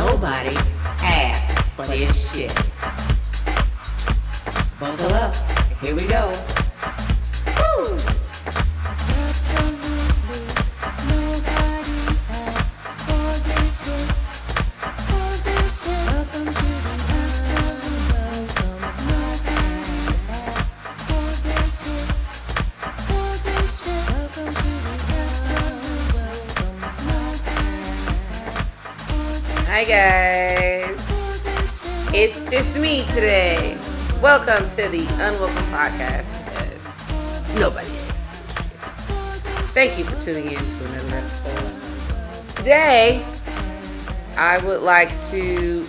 nobody asked for this shit. Buckle up. Here we go. Woo! Hi guys, it's just me today. Welcome to the Unwelcomed Podcast because nobody asked for shit. Thank you for tuning in to another episode. Today, I would like to,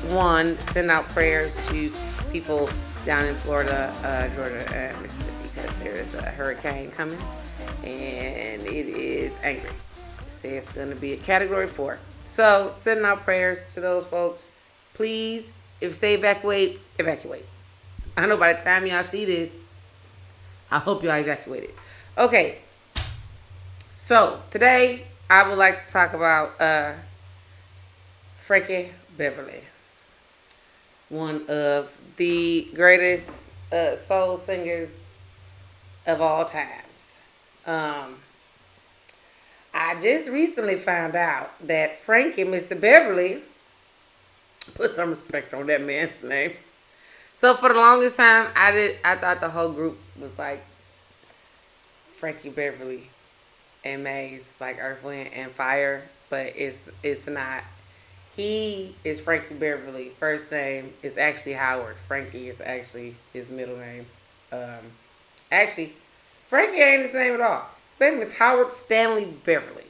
send out prayers to people down in Florida, Georgia, and Mississippi because there is a hurricane coming and it is angry. It says it's going to be a Category 4. So, sending out prayers to those folks. Please, if they evacuate. I know by the time y'all see this, I hope y'all evacuated. Okay. So, today, I would like to talk about Frankie Beverly. One of the greatest soul singers of all times. I just recently found out that Frankie, Mr. Beverly, put some respect on that man's name. So for the longest time, I thought the whole group was like Frankie Beverly and Maze, like Earth, Wind, and Fire, but it's not. He is Frankie Beverly. First name is actually Howard. Frankie is actually his middle name. Actually, Frankie ain't his name at all. His name is Howard Stanley Beverly.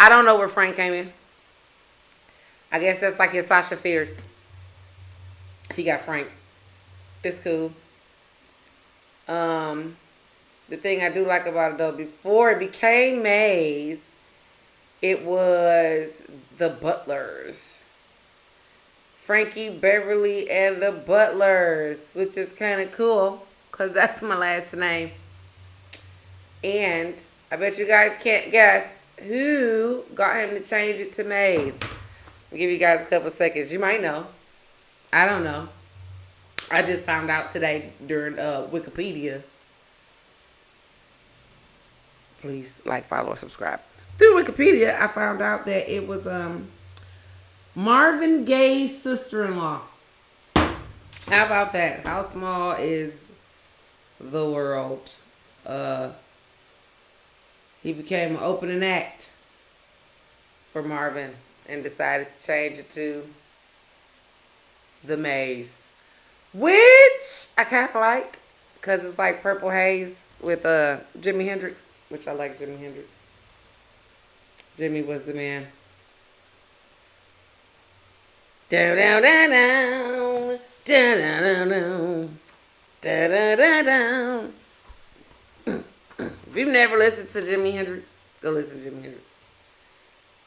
I don't know where Frank came in. I guess that's like his Sasha Fierce. He got Frank. It's cool. The thing I do like about it though, before it became Maze, it was the Butlers. Frankie Beverly and the Butlers, which is kind of cool because that's my last name. And I bet you guys can't guess who got him to change it to Maze. I'll give you guys a couple seconds. You might know. I don't know. I just found out today during Wikipedia. Please like, follow, or subscribe. Through Wikipedia, I found out that it was Marvin Gaye's sister-in-law. How about that? How small is the world? He became an opening act for Marvin and decided to change it to The Maze, which I kind of like because it's like Purple Haze with Jimi Hendrix, which I like Jimi Hendrix. Jimmy was the man. Down, down, down, down, down, down, down, down, down, down, down. If you've never listened to Jimi Hendrix, go listen to Jimi Hendrix.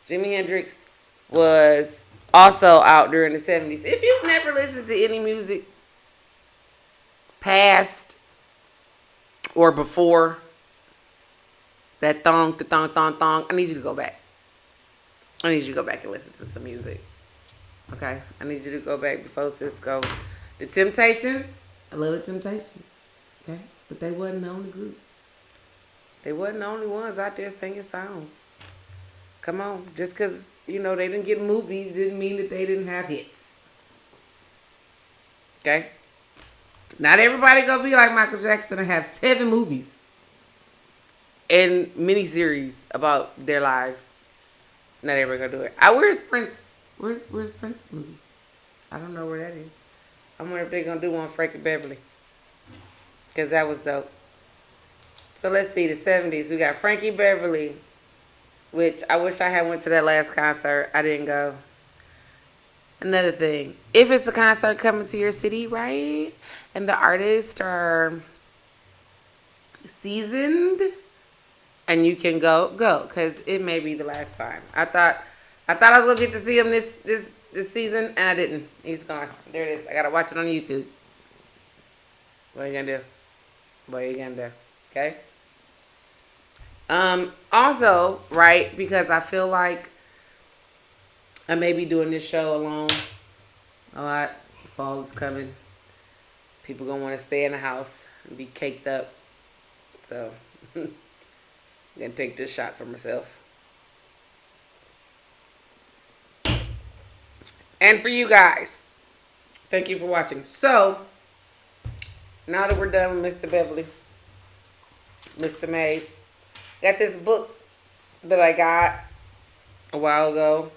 Jimi Hendrix was also out during the 70s. If you've never listened to any music past or before that thong, I need you to go back. I need you to go back and listen to some music. Okay? I need you to go back before Cisco. The Temptations, I love the Temptations. Okay? But they wasn't the only group. They wasn't the only ones out there singing songs. Come on. Just because, they didn't get movies didn't mean that they didn't have hits. Okay? Not everybody gonna be like Michael Jackson and have 7 movies and miniseries about their lives. Not everybody gonna do it. Where's Prince? Where's Prince's movie? I don't know where that is. I wonder if they're gonna do one Frankie Beverly. Because that was dope. So let's see, the 70s. We got Frankie Beverly, which I wish I had went to that last concert. I didn't go. Another thing, if it's a concert coming to your city, right, and the artists are seasoned and you can go, because it may be the last time. I thought I was going to get to see him this season, and I didn't. He's gone. There it is. I got to watch it on YouTube. What are you going to do? Okay? Also, right, because I feel like I may be doing this show alone a lot. Fall is coming. People gonna want to stay in the house and be caked up. So I'm gonna take this shot for myself. And for you guys. Thank you for watching. So now that we're done with Mr. Beverly, Mr. Mays, got this book that I got a while ago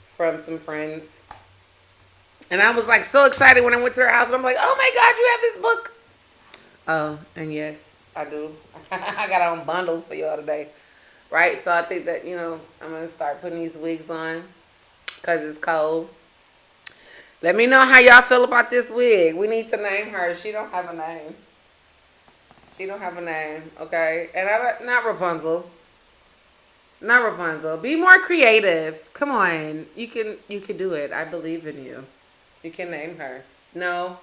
from some friends. And I was like so excited when I went to their house. And I'm like, oh my God, you have this book. Oh, and yes, I do. I got on bundles for y'all today. Right? So I think that, I'm going to start putting these wigs on because it's cold. Let me know how y'all feel about this wig. We need to name her. She don't have a name. She don't have a name, okay? And not Rapunzel. Not Rapunzel. Be more creative. Come on. You can do it. I believe in you. You can name her. No,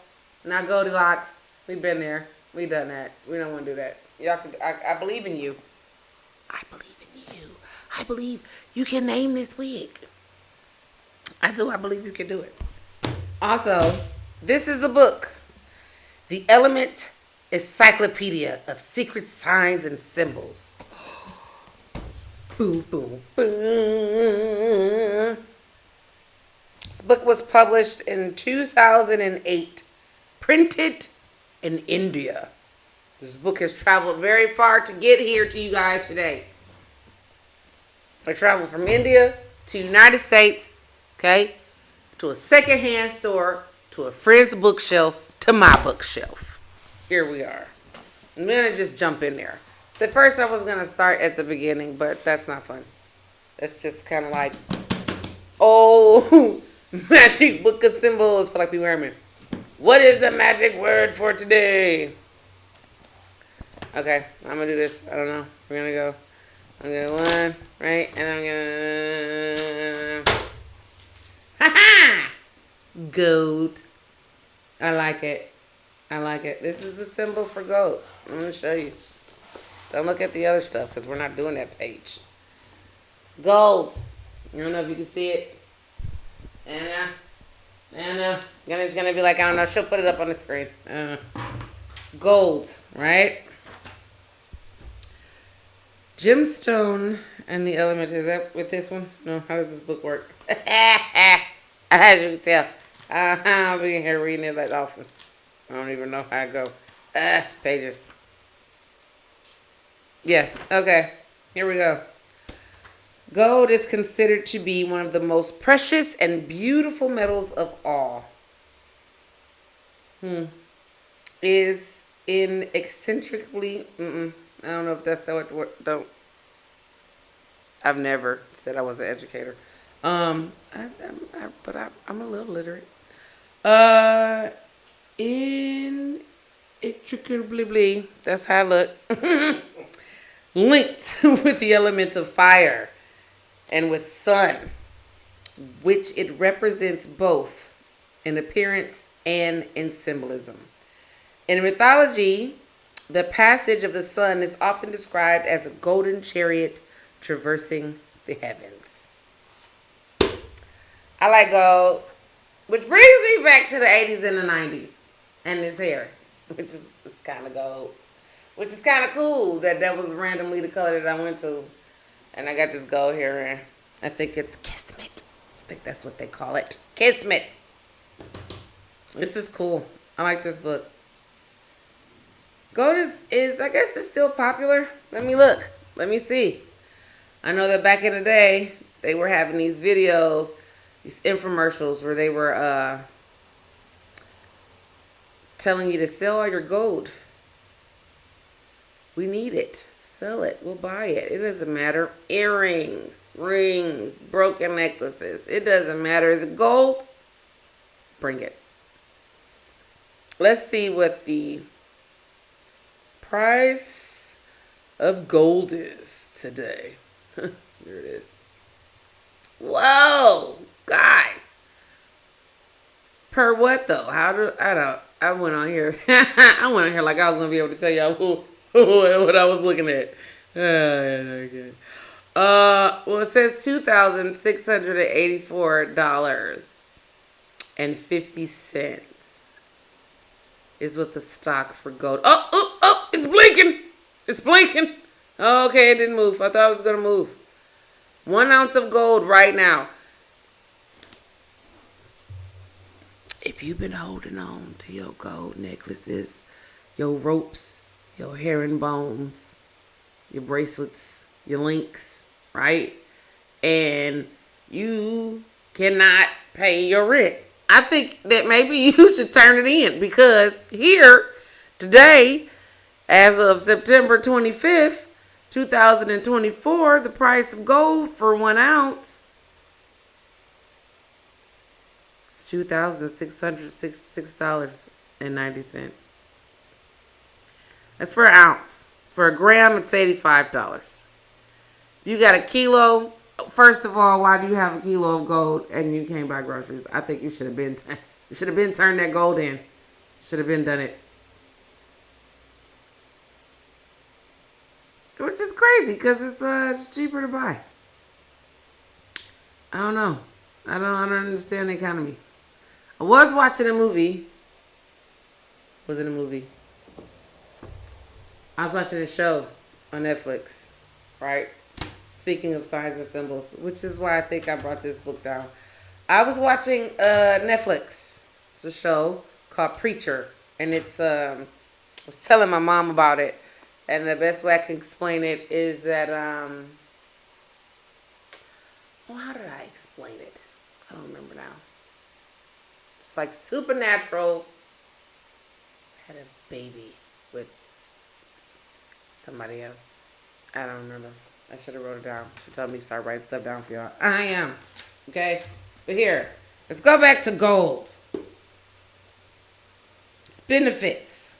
not Goldilocks. We've been there. We done that. We don't want to do that. Y'all can. I believe in you. I believe in you. I believe you can name this wig. I do. I believe you can do it. Also, this is the book, The Element Encyclopedia of Secret Signs and Symbols. Boom, boom, boom. This book was published in 2008, printed in India. This book has traveled very far to get here to you guys today. I traveled from India to the United States, okay, to a secondhand store, to a friend's bookshelf, to my bookshelf. Here we are. I'm going to just jump in there. At first I was going to start at the beginning, but that's not fun. That's just kind of like, magic book of symbols for like people hear me. What is the magic word for today? Okay, I'm going to do this. I don't know. We're going to go. I'm going to go one, right? And I'm going to... Ha-ha! Goat. I like it. I like it. This is the symbol for goat. I'm going to show you. Don't look at the other stuff because we're not doing that page. Gold. I don't know if you can see it. Anna. It's going to be like, I don't know. She'll put it up on the screen. Gold, right? Gemstone and the element. Is that with this one? No. How does this book work? As you can tell. I'll be here reading it that often. I don't even know how I go. Pages. Yeah, okay. Here we go. Gold is considered to be one of the most precious and beautiful metals of all. Is in eccentrically... I don't know if that's the word. Don't. I've never said I was an educator. But I'm a little literate. Inextricably, that's how I look. Linked with the elements of fire and with sun, which it represents both in appearance and in symbolism. In mythology, the passage of the sun is often described as a golden chariot traversing the heavens. I like gold, which brings me back to the 80s and the 90s and this hair, which is kind of gold. Which is kind of cool that was randomly the color that I went to. And I got this gold hair in. I think it's Kismet. I think that's what they call it. Kismet. This is cool. I like this book. Gold is I guess it's still popular. Let me look. Let me see. I know that back in the day, they were having these videos, these infomercials where they were telling you to sell all your gold. We need it. Sell it. We'll buy it. It doesn't matter. Earrings, rings, broken necklaces. It doesn't matter. Is it gold? Bring it. Let's see what the price of gold is today. There it is. Whoa, guys. Per what though? I went on here. I went on here like I was gonna be able to tell y'all what I was looking at. Okay. Well, it says $2,684.50 is what the stock for gold. Oh, it's blinking. It's blinking. Oh, okay, it didn't move. I thought it was going to move. 1 ounce of gold right now. If you've been holding on to your gold necklaces, your ropes, your herringbones, your bracelets, your links, right? And you cannot pay your rent, I think that maybe you should turn it in, because here, today, as of September 25th, 2024, the price of gold for 1 ounce is $2,666.90. That's for an ounce. For a gram, it's $85. You got a kilo. First of all, why do you have a kilo of gold and you can't buy groceries? I think you should have been turned that gold in. Should have been done it. Which is crazy because it's cheaper to buy. I don't know. I don't understand the economy. I was watching a movie. Was it a movie? I was watching a show on Netflix, right? Speaking of signs and symbols, which is why I think I brought this book down. I was watching Netflix. It's a show called Preacher, and it's I was telling my mom about it, and the best way I can explain it is that how did I explain it? I don't remember now. It's like supernatural. Had a baby with somebody else. I don't remember. I should have wrote it down. She told me to start writing stuff down for y'all. I am. Okay? But here, let's go back to gold. Its benefits.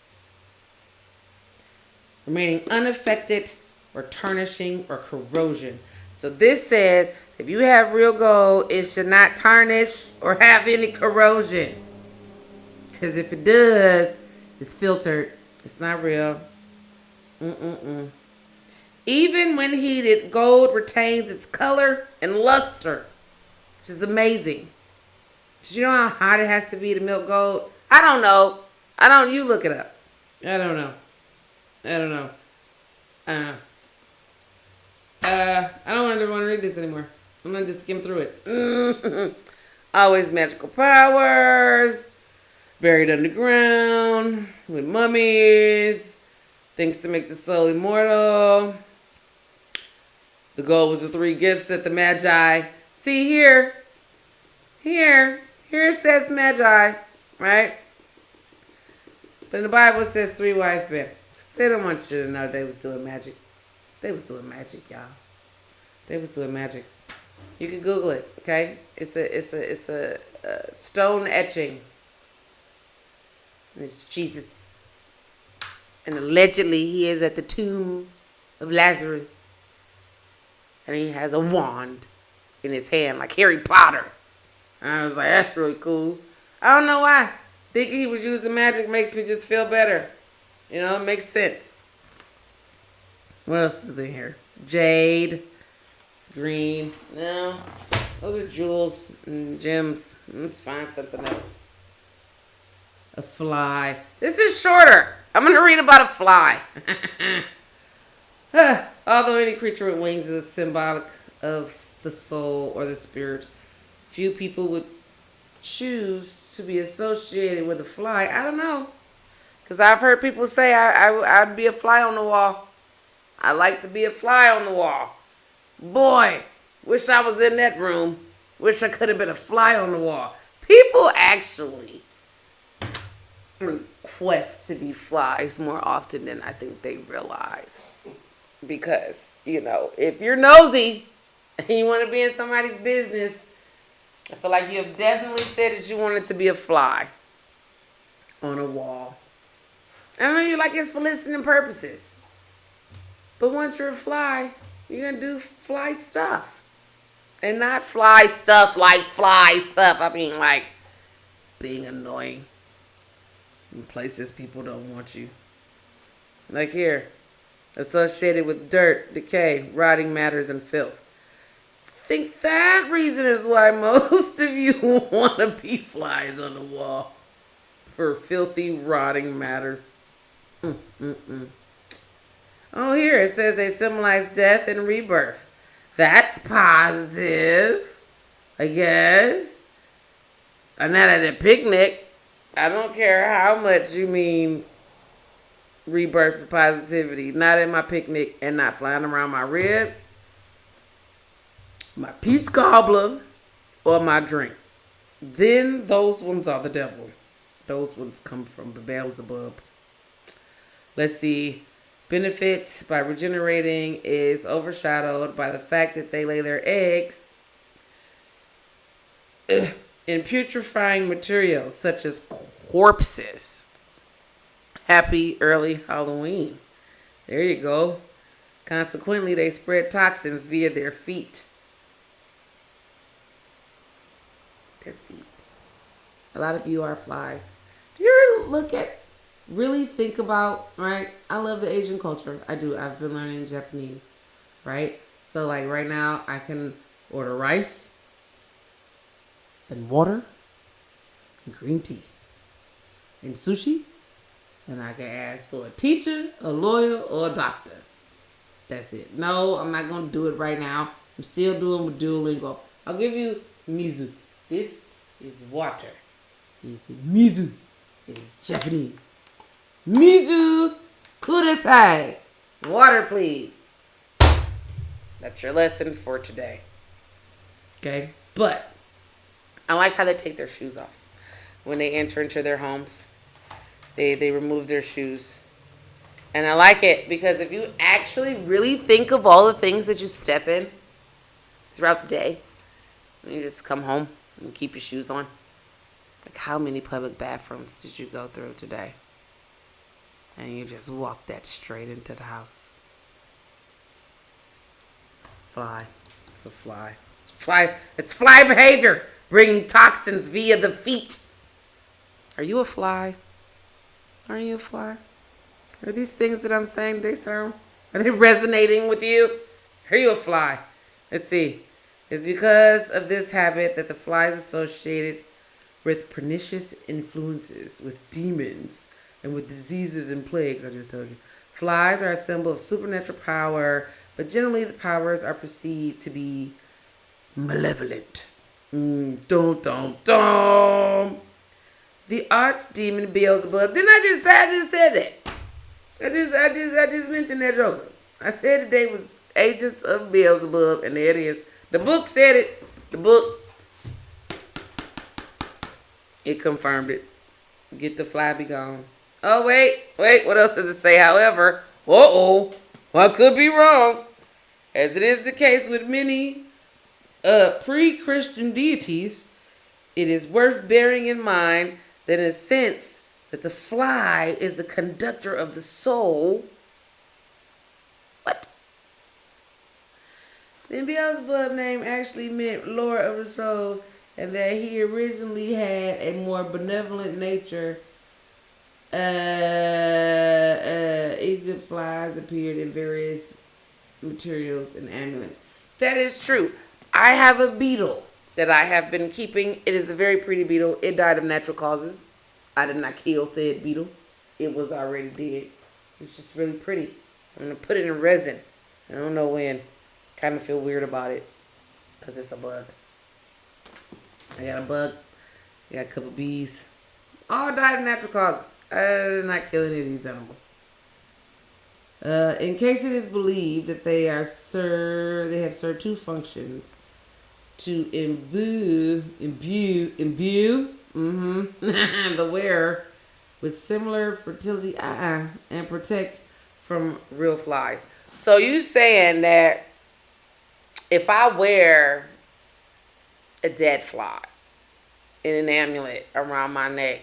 Remaining unaffected or tarnishing or corrosion. So this says if you have real gold, it should not tarnish or have any corrosion. Because if it does, it's filtered. It's not real. Even when heated, gold retains its color and luster, which is amazing. Do you know how hot it has to be to melt gold? I don't know. You look it up. I don't know. I don't want to read this anymore. I'm going to just skim through it. Always magical powers. Buried underground. With mummies. Things to make the soul immortal. The gold was the 3 gifts that the Magi. See here it says Magi, right? But in the Bible it says 3 wise men. They don't want you to know they was doing magic. They was doing magic, y'all. They was doing magic. You can Google it, okay? It's a stone etching. And it's Jesus. And allegedly he is at the tomb of Lazarus. And he has a wand in his hand like Harry Potter. And I was like, that's really cool. I don't know why. Thinking he was using magic makes me just feel better. You know, it makes sense. What else is in here? Jade. Green. No. Those are jewels and gems. Let's find something else. A fly. This is shorter. I'm going to read about a fly. Although any creature with wings is symbolic of the soul or the spirit, few people would choose to be associated with a fly. I don't know. Because I've heard people say I'd be a fly on the wall. I like to be a fly on the wall. Boy, wish I was in that room. Wish I could have been a fly on the wall. People actually request to be flies more often than I think they realize. Because, you know, if you're nosy and you want to be in somebody's business, I feel like you have definitely said that you wanted to be a fly on a wall. I know you like it's for listening purposes. But once you're a fly, you're going to do fly stuff. And not fly stuff like fly stuff. I mean, like being annoying in places people don't want you. Like here. associated with dirt, decay, rotting matters, and filth. Think that reason is why most of you want to be flies on the wall. For filthy, rotting matters. Oh, here it says they symbolize death and rebirth. That's positive, I guess. I'm not at a picnic. I don't care how much you mean rebirth for positivity. Not at my picnic and not flying around my ribs, my peach cobbler, or my drink. Then those ones are the devil. Those ones come from Beelzebub. Let's see. Benefits by regenerating is overshadowed by the fact that they lay their eggs in putrefying materials such as corpses. Happy early Halloween. There you go. Consequently, they spread toxins via their feet. Their feet. A lot of you are flies. Do you ever look at, really think about, right? I love the Asian culture. I do. I've been learning Japanese, right? So like right now, I can order rice and water and green tea and sushi. And I can ask for a teacher, a lawyer, or a doctor. That's it. No, I'm not going to do it right now. I'm still doing with Duolingo. I'll give you mizu. This is water. This is mizu. It's Japanese. Mizu kudasai. Water, please. That's your lesson for today. Okay? But I like how they take their shoes off when they enter into their homes. They remove their shoes. And I like it because if you actually really think of all the things that you step in throughout the day, and you just come home and keep your shoes on. Like how many public bathrooms did you go through today? And you just walk that straight into the house. Fly. It's a fly. It's fly. It's fly behavior. Bringing toxins via the feet. Are you a fly? Are you a fly? Are these things that I'm saying, are they resonating with you? Are you a fly? Let's see. It's because of this habit that the fly is associated with pernicious influences, with demons, and with diseases and plagues, I just told you. Flies are a symbol of supernatural power, but generally the powers are perceived to be malevolent. Dum, dum, dum. The archdemon Beelzebub. Didn't I just say that? I just mentioned that joke. I said today was agents of Beelzebub, and there it is. The book said it. The book, it confirmed it. Get the fly be gone. Oh, wait. What else does it say? However, I could be wrong. As it is the case with many pre-Christian deities, it is worth bearing in mind that in a sense that the fly is the conductor of the soul. What? The Beelzebub name actually meant Lord of the Soul, and that he originally had a more benevolent nature. Egypt flies appeared in various materials and amulets. That is true. I have a beetle that I have been keeping. It is a very pretty beetle. It died of natural causes. I did not kill said beetle. It was already dead. It's just really pretty. I'm going to put it in resin. I don't know when. Kind of feel weird about it because it's a bug. I got a bug. I got a couple bees. All died of natural causes. I did not kill any of these animals. In case it is believed that they have served two functions: to imbue the wearer with similar fertility and protect from real flies. So you saying that if I wear a dead fly in an amulet around my neck,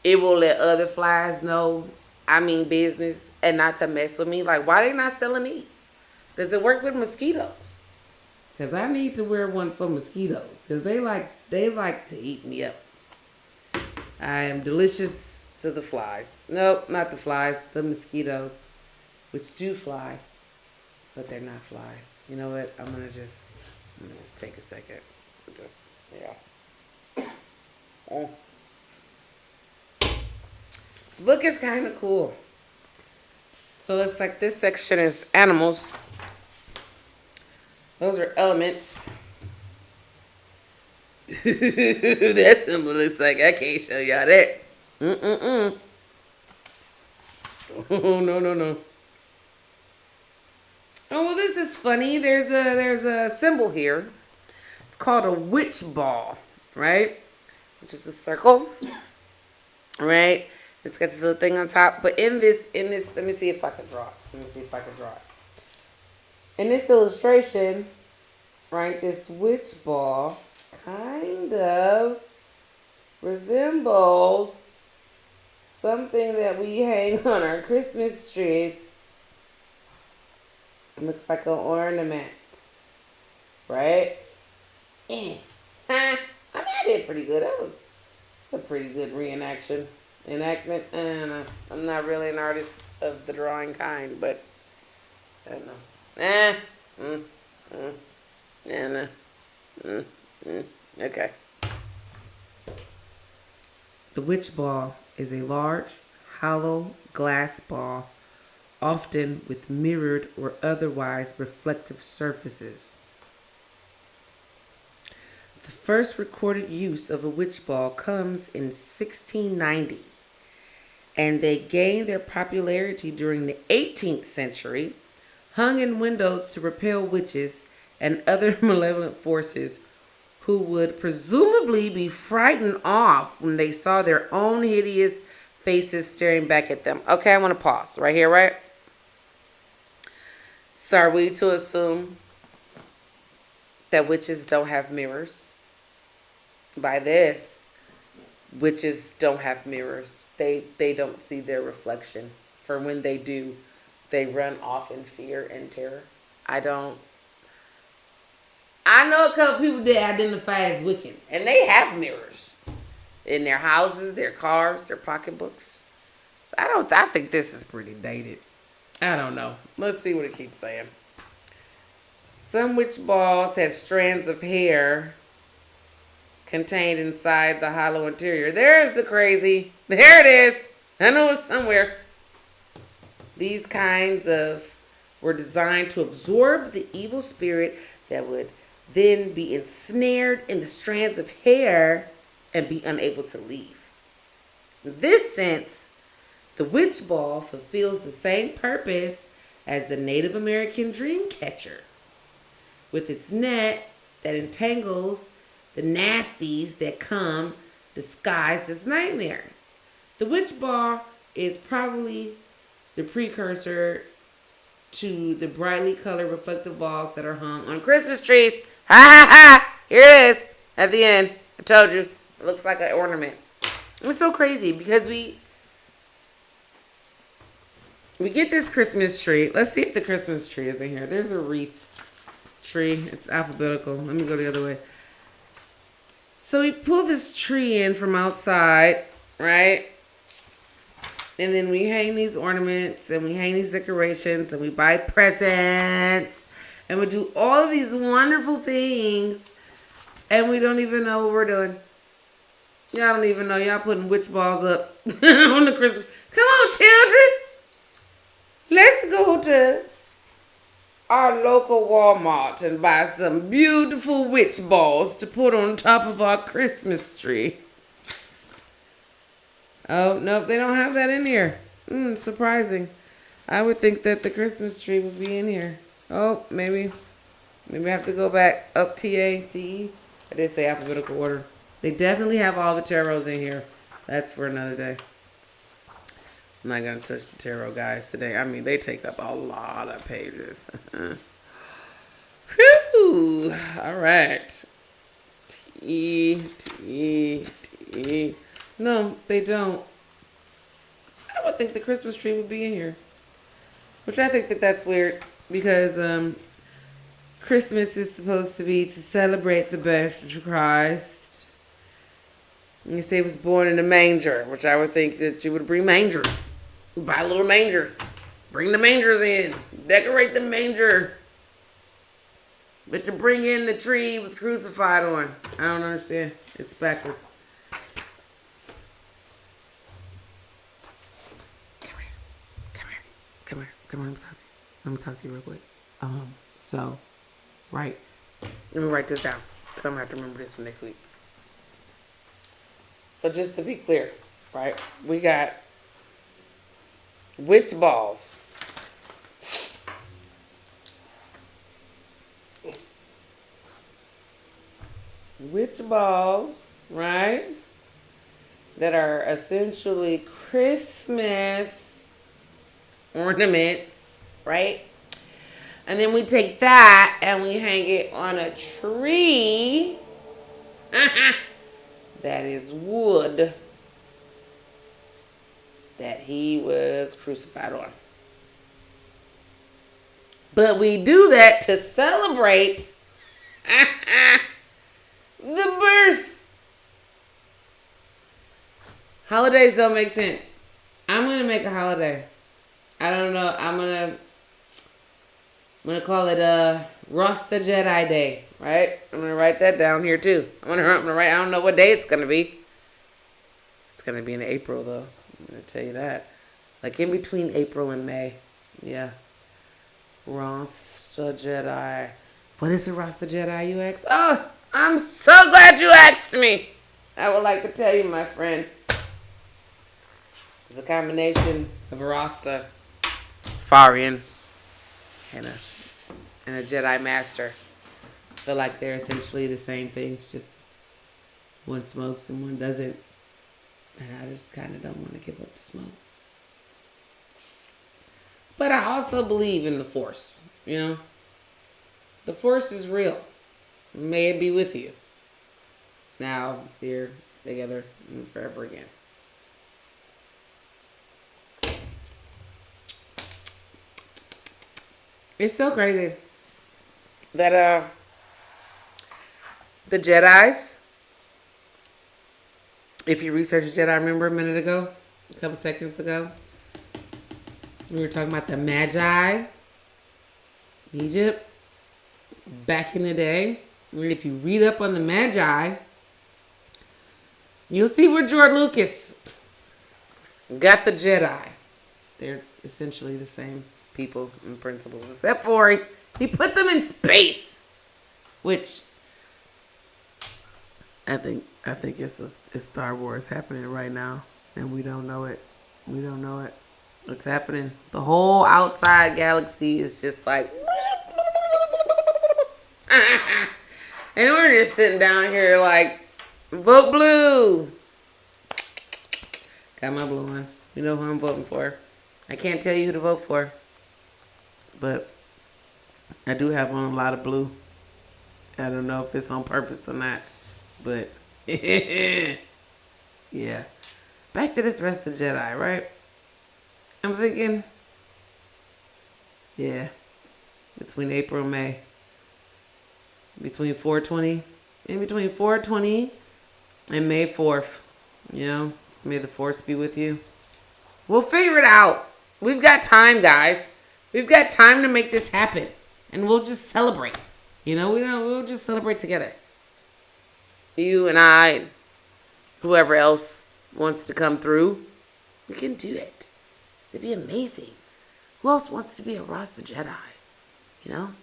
it will let other flies know I mean business and not to mess with me? Like, why they not selling these? Does it work with mosquitoes? Because I need to wear one for mosquitoes. Because they like to eat me up. I am delicious to the flies. Nope, not the flies. The mosquitoes. which do fly, but they're not flies. You know what? I'm gonna just take a second. Just yeah. Oh. This book is kind of cool. So it's like this section is animals. Those are elements. That symbol looks like I can't show y'all that. Oh no. Oh well, this is funny. There's a symbol here. It's called a witch ball, right? Which is a circle, right? It's got this little thing on top. But in this, let me see if I can draw it. In this illustration, right, this witch ball kind of resembles something that we hang on our Christmas trees. It looks like an ornament, right? I did pretty good. It's a pretty good enactment. I'm not really an artist of the drawing kind, but I don't know. Okay. The witch ball is a large, hollow glass ball, often with mirrored or otherwise reflective surfaces. The first recorded use of a witch ball comes in 1690, and they gained their popularity during the 18th century, hung in windows to repel witches and other malevolent forces who would presumably be frightened off when they saw their own hideous faces staring back at them. Okay, I want to pause right here, right? So are we to assume that witches don't have mirrors? By this, witches don't have mirrors. They don't see their reflection. For when they do, they run off in fear and terror. I know a couple people that identify as Wiccan, and they have mirrors in their houses, their cars, their pocketbooks. So I think this is pretty dated. I don't know. Let's see what it keeps saying. Some witch balls have strands of hair contained inside the hollow interior. There's the crazy. There it is. I know it's somewhere. These kinds were designed to absorb the evil spirit that would then be ensnared in the strands of hair and be unable to leave. In this sense, the witch ball fulfills the same purpose as the Native American dream catcher, with its net that entangles the nasties that come disguised as nightmares. The witch ball is probably the precursor to the brightly colored reflective balls that are hung on Christmas trees. Ha ha ha! Here it is at the end. I told you. It looks like an ornament. It's so crazy because we get this Christmas tree. Let's see if the Christmas tree is in here. There's a wreath tree. It's alphabetical. Let me go the other way. So we pull this tree in from outside, right? And then we hang these ornaments and we hang these decorations and we buy presents and we do all of these wonderful things and we don't even know what we're doing. Y'all don't even know. Y'all putting witch balls up on the Christmas. Come on, children. Let's go to our local Walmart and buy some beautiful witch balls to put on top of our Christmas tree. Oh, nope, they don't have that in here. Surprising. I would think that the Christmas tree would be in here. Oh, maybe I have to go back up T-A-T-E. I did say alphabetical order. They definitely have all the tarots in here. That's for another day. I'm not going to touch the tarot guys today. I mean, they take up a lot of pages. Whew. All right. T. No, they don't. I would think the Christmas tree would be in here. Which I think that that's weird. Because Christmas is supposed to be to celebrate the birth of Christ. And you say he was born in a manger. Which I would think that you would bring mangers. Buy little mangers. Bring the mangers in. Decorate the manger. But to bring in the tree he was crucified on. I don't understand. It's backwards. Come here. Come here. Come here. Come on, let me talk to you real quick. So, right. Let me write this down. Because I'm going to have to remember this for next week. So just to be clear, right? We got witch balls. Witch balls, right? That are essentially Christmas ornaments, right? And then we take that and we hang it on a tree that is wood that he was crucified on. But we do that to celebrate the birth. Holidays don't make sense. I'm going to make a holiday. I don't know. I'm going to call it Rasta Jedi Day, right? I'm going to write that down here too. I'm going to write, I don't know what day it's going to be. It's going to be in April though. I'm going to tell you that. Like in between April and May. Yeah. Rasta Jedi. What is a Rasta Jedi, you ask? Oh, I'm so glad you asked me. I would like to tell you, my friend. It's a combination of a Rasta, Farian, and a Jedi Master. I feel like they're essentially the same things, just one smokes and one doesn't. And I just kind of don't want to give up the smoke. But I also believe in the Force, you know? The Force is real. May it be with you. Now, here, together, and forever again. It's so crazy that the Jedis, if you research Jedi, remember a minute ago, a couple seconds ago, we were talking about the Magi, Egypt, back in the day. And if you read up on the Magi, you'll see where George Lucas got the Jedi. They're essentially the same people and principles, except for he put them in space, which I think it's Star Wars happening right now, and we don't know it. We don't know it. It's happening. The whole outside galaxy is just like, and we're just sitting down here like, vote blue. Got my blue one. You know who I'm voting for. I can't tell you who to vote for, but I do have on a lot of blue. I don't know if it's on purpose or not, but yeah. Back to this rest of the Jedi, right? I'm thinking, yeah, between April and May, between 420 and May 4th, you know, so may the Force be with you. We'll figure it out. We've got time, guys. We've got time to make this happen, and we'll just celebrate. You know, we'll just celebrate together. You and I, and whoever else wants to come through, we can do it. It'd be amazing. Who else wants to be a Rasta Jedi? You know?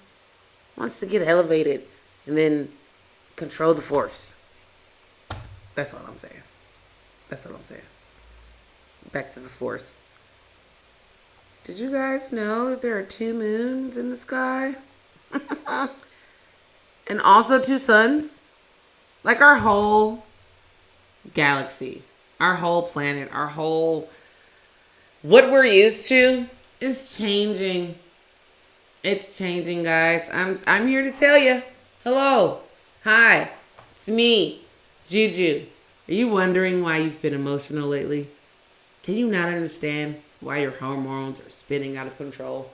Wants to get elevated and then control the Force. That's all I'm saying. That's all I'm saying. Back to the Force. Did you guys know that there are 2 moons in the sky? And also 2 suns? Like our whole galaxy, our whole planet, our whole... What we're used to is changing. It's changing, guys. I'm here to tell you. Hello. Hi. It's me, Juju. Are you wondering why you've been emotional lately? Can you not understand why your hormones are spinning out of control?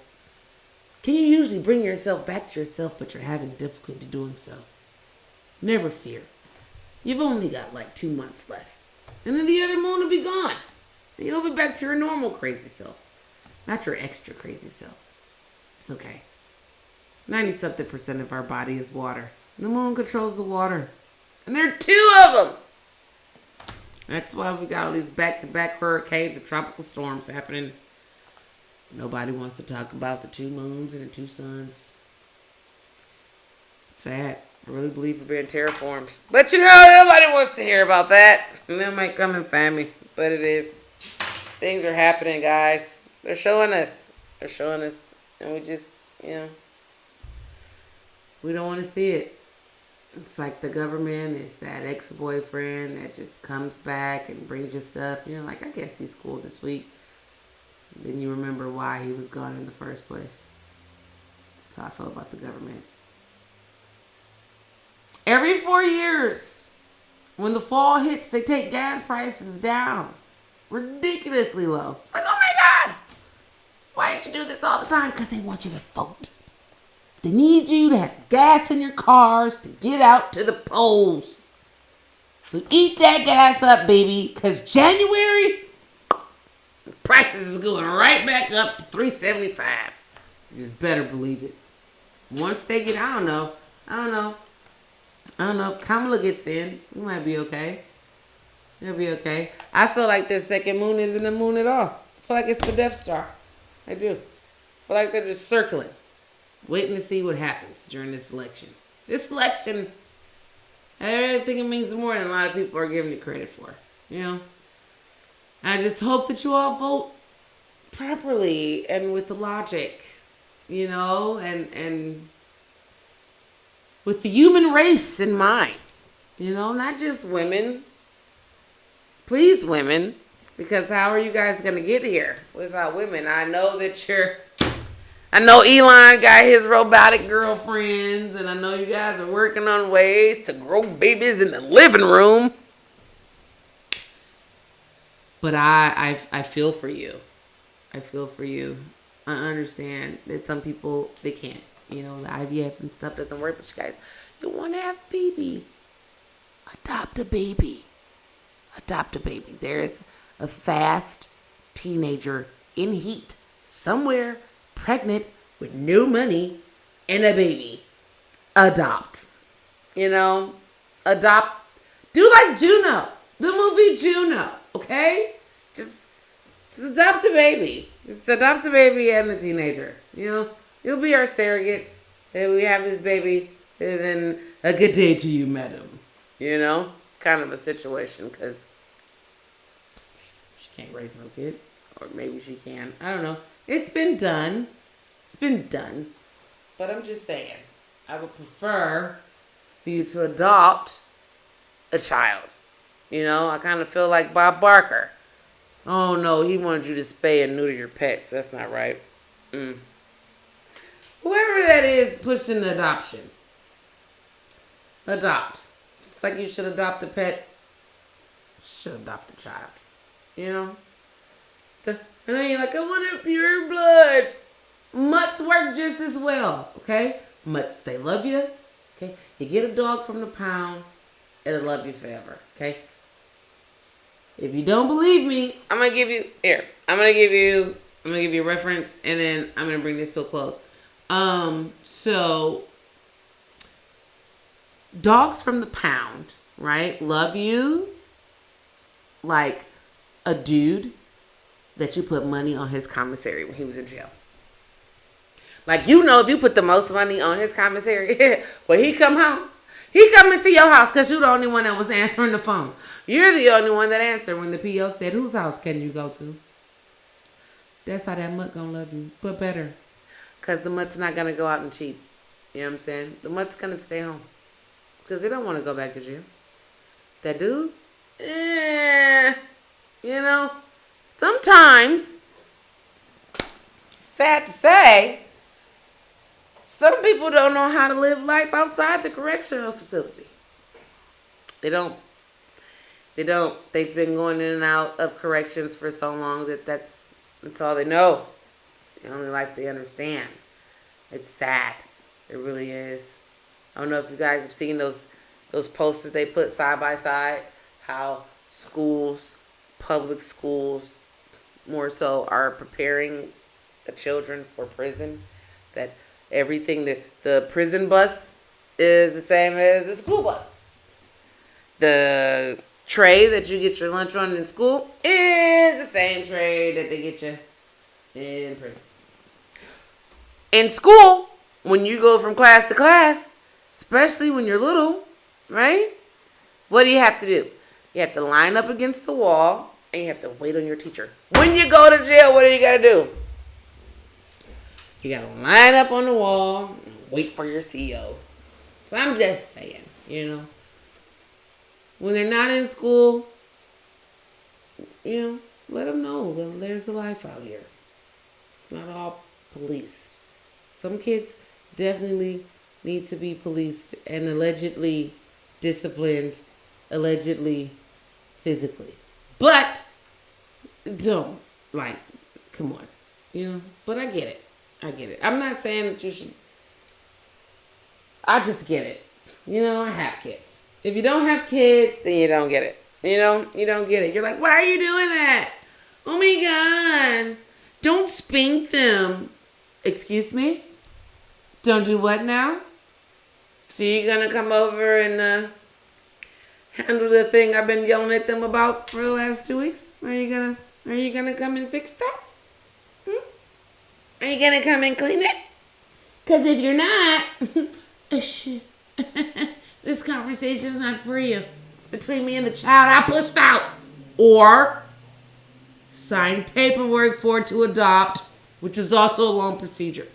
Can you usually bring yourself back to yourself, but you're having difficulty doing so? Never fear. You've only got like 2 months left. And then the other moon will be gone. And you'll be back to your normal crazy self. Not your extra crazy self. It's okay. 90-something% of our body is water. The moon controls the water. And there are 2 of them. That's why we got all these back-to-back hurricanes and tropical storms happening. Nobody wants to talk about the 2 moons and the 2 suns. Sad. I really believe we're being terraformed. But nobody wants to hear about that. And they might come and find me. But it is. Things are happening, guys. They're showing us. And we just, we don't want to see it. It's like the government is that ex-boyfriend that just comes back and brings you stuff. Like, I guess he's cool this week. Then you remember why he was gone in the first place. That's how I feel about the government. Every 4 years, when the fall hits, they take gas prices down. Ridiculously low. It's like, oh my God! Why don't you do this all the time? Because they want you to vote. They need you to have gas in your cars to get out to the polls. So eat that gas up, baby. Because January, the prices is going right back up to $3.75. You just better believe it. Once they get, I don't know if Kamala gets in. It might be okay. It'll be okay. I feel like this second moon isn't a moon at all. I feel like it's the Death Star. I do. I feel like they're just circling, waiting to see what happens during this election. This election, I really think it means more than a lot of people are giving it credit for. I just hope that you all vote properly and with the logic, and with the human race in mind. Not just women. Please, women. Because how are you guys going to get here without women? I know Elon got his robotic girlfriends, and I know you guys are working on ways to grow babies in the living room. But I feel for you. I feel for you. I understand that some people, they can't. The IVF and stuff doesn't work. But you guys, you want to have babies. Adopt a baby. There's a fast teenager in heat somewhere, pregnant with no money and a baby. Adopt. Adopt. Do like Juno. The movie Juno. Okay? Just adopt a baby. Just adopt a baby and the teenager. You'll be our surrogate. And we have this baby. And then a good day to you, madam. Kind of a situation, because she can't raise no kid. Or maybe she can. I don't know. It's been done. But I'm just saying, I would prefer for you to adopt a child. I kind of feel like Bob Barker. Oh no, he wanted you to spay and neuter your pets. That's not right. Whoever that is pushing adoption. Adopt. Just like you should adopt a pet, you should adopt a child. I know you're like, I want a pure blood. Mutts work just as well, okay? Mutts, they love you, okay? You get a dog from the pound, it'll love you forever, okay? If you don't believe me, I'm gonna give you a reference, and then I'm gonna bring this to a close. So dogs from the pound, right, love you like a dude that you put money on his commissary when he was in jail. Like, if you put the most money on his commissary, when he come home, he come into your house because you're the only one that was answering the phone. You're the only one that answered when the PO said, whose house can you go to? That's how that mutt gonna love you, but better. Because the mutt's not gonna go out and cheat. You know what I'm saying? The mutt's gonna stay home. Because they don't want to go back to jail. That dude? Sometimes, sad to say, some people don't know how to live life outside the correctional facility. They don't. They've been going in and out of corrections for so long that's all they know. It's the only life they understand. It's sad. It really is. I don't know if you guys have seen those posters they put side by side, how schools, public schools, more so, are preparing the children for prison, that everything that the prison bus is the same as the school bus. The tray that you get your lunch on in school is the same tray that they get you in prison. In school, when you go from class to class, especially when you're little, right? What do you have to do? You have to line up against the wall and you have to wait on your teacher. When you go to jail, what do you got to do? You got to line up on the wall and wait for your CO. So I'm just saying, when they're not in school, let them know that there's a life out here. It's not all policed. Some kids definitely need to be policed and allegedly disciplined, allegedly physically. But don't, come on, But I get it. I'm not saying that you should. I just get it. I have kids. If you don't have kids, then you don't get it. You don't get it. You're like, why are you doing that? Oh my God. Don't spank them. Excuse me? Don't do what now? So you're going to come over and handle the thing I've been yelling at them about for the last 2 weeks? Are you gonna come and fix that? Are you going to come and clean it? Because if you're not, this conversation is not for you. It's between me and the child I pushed out. Or sign paperwork for it to adopt, which is also a long procedure.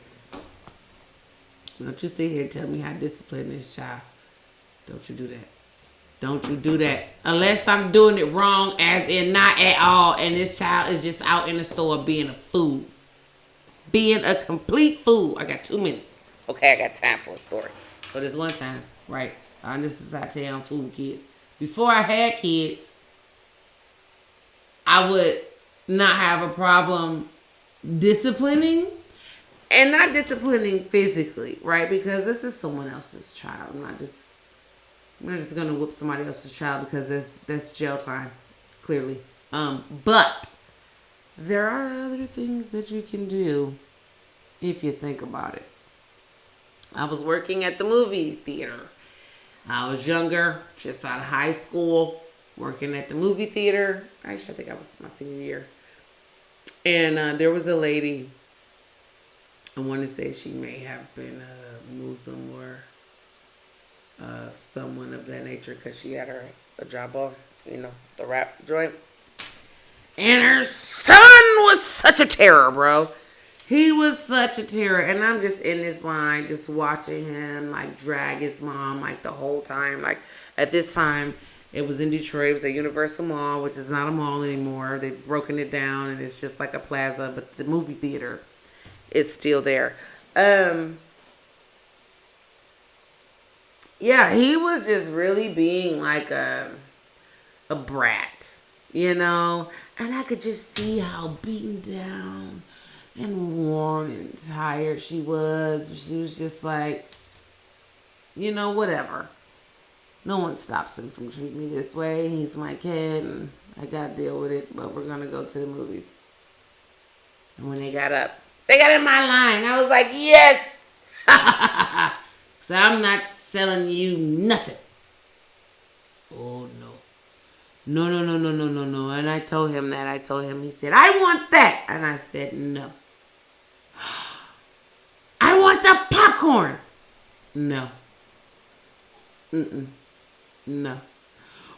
Don't you sit here and tell me how to discipline this child. Don't you do that. Don't you do that. Unless I'm doing it wrong, as in not at all, and this child is just out in the store being a fool. Being a complete fool. I got 2 minutes. Okay, I got time for a story. So this one time, right? And this is how I tell you I'm fooling kids. Before I had kids, I would not have a problem disciplining. And not disciplining physically, right? Because this is someone else's child. I'm not just going to whoop somebody else's child because that's jail time, clearly. But there are other things that you can do if you think about it. I was working at the movie theater. I was younger, just out of high school, working at the movie theater. Actually, I think I was my senior year. And there was a lady, I want to say she may have been a Muslim or someone of that nature because she had a job on, the rap joint. And her son was such a terror, bro. He was such a terror. And I'm just in this line, just watching him, drag his mom, the whole time. At this time, it was in Detroit. It was at Universal Mall, which is not a mall anymore. They've broken it down, and it's just like a plaza. But the movie theater is still there. Yeah, he was just really being like a brat, And I could just see how beaten down and worn and tired she was. She was just like, whatever. No one stops him from treating me this way. He's my kid, and I got to deal with it, but we're going to go to the movies. And when they got up, they got in my line. I was like, yes. So I'm not selling you nothing. Oh, no. No. And I told him that. He said, I want that. And I said, no. I want the popcorn. No. No.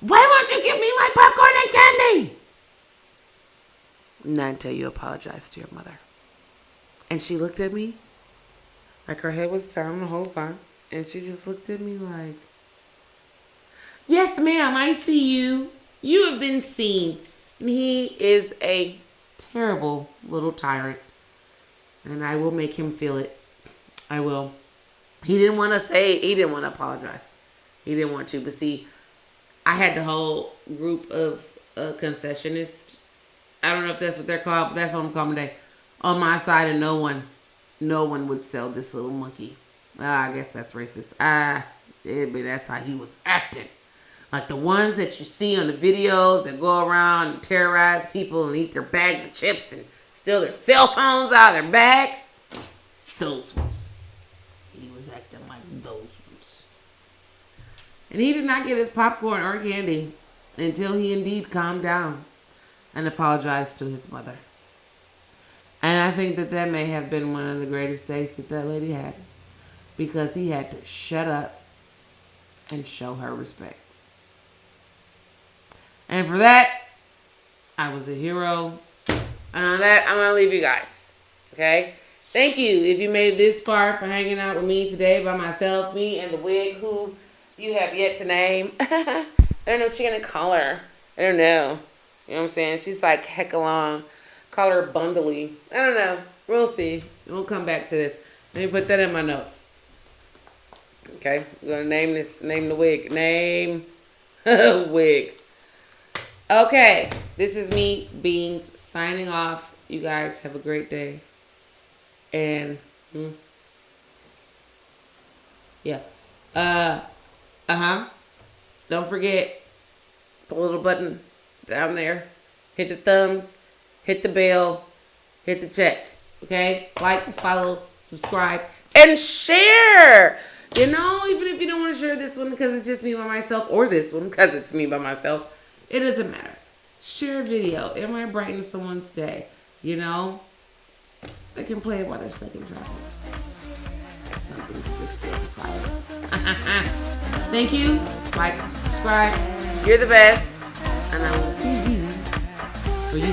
Why won't you give me my popcorn and candy? Not until you apologize to your mother. And she looked at me like her head was down the whole time. And she just looked at me like, yes, ma'am, I see you. You have been seen. And he is a terrible little tyrant. And I will make him feel it. I will. He didn't want to apologize. He didn't want to. But see, I had the whole group of concessionists. I don't know if that's what they're called, but that's what I'm calling them today. On my side, and no one would sell this little monkey. I guess that's racist. But that's how he was acting. Like the ones that you see on the videos that go around and terrorize people and eat their bags of chips and steal their cell phones out of their bags. Those ones. He was acting like those ones. And he did not get his popcorn or candy until he indeed calmed down and apologized to his mother. And I think that may have been one of the greatest days that lady had. Because he had to shut up and show her respect. And for that, I was a hero. And on that, I'm going to leave you guys. Okay? Thank you if you made it this far for hanging out with me today by myself, me and the wig who you have yet to name. I don't know what you're going to call her. I don't know. You know what I'm saying? She's like heck along. Call her Bundly. I don't know. We'll see. We'll come back to this. Let me put that in my notes. Okay? I'm going to name the wig. Name wig. Okay. This is me, Beans, signing off. You guys have a great day. And, yeah. Don't forget the little button down there. Hit the thumbs, hit the bell, hit the check. Okay? Like, follow, subscribe, and share. You know, even if you don't want to share this one because it's just me by myself, or this one because it's me by myself, it doesn't matter. Share a video. It might brighten someone's day. You know? They can play it while they're stuck in traffic. Something to just feel the silence. Thank you. Like, subscribe. You're the best. And I will see you for you.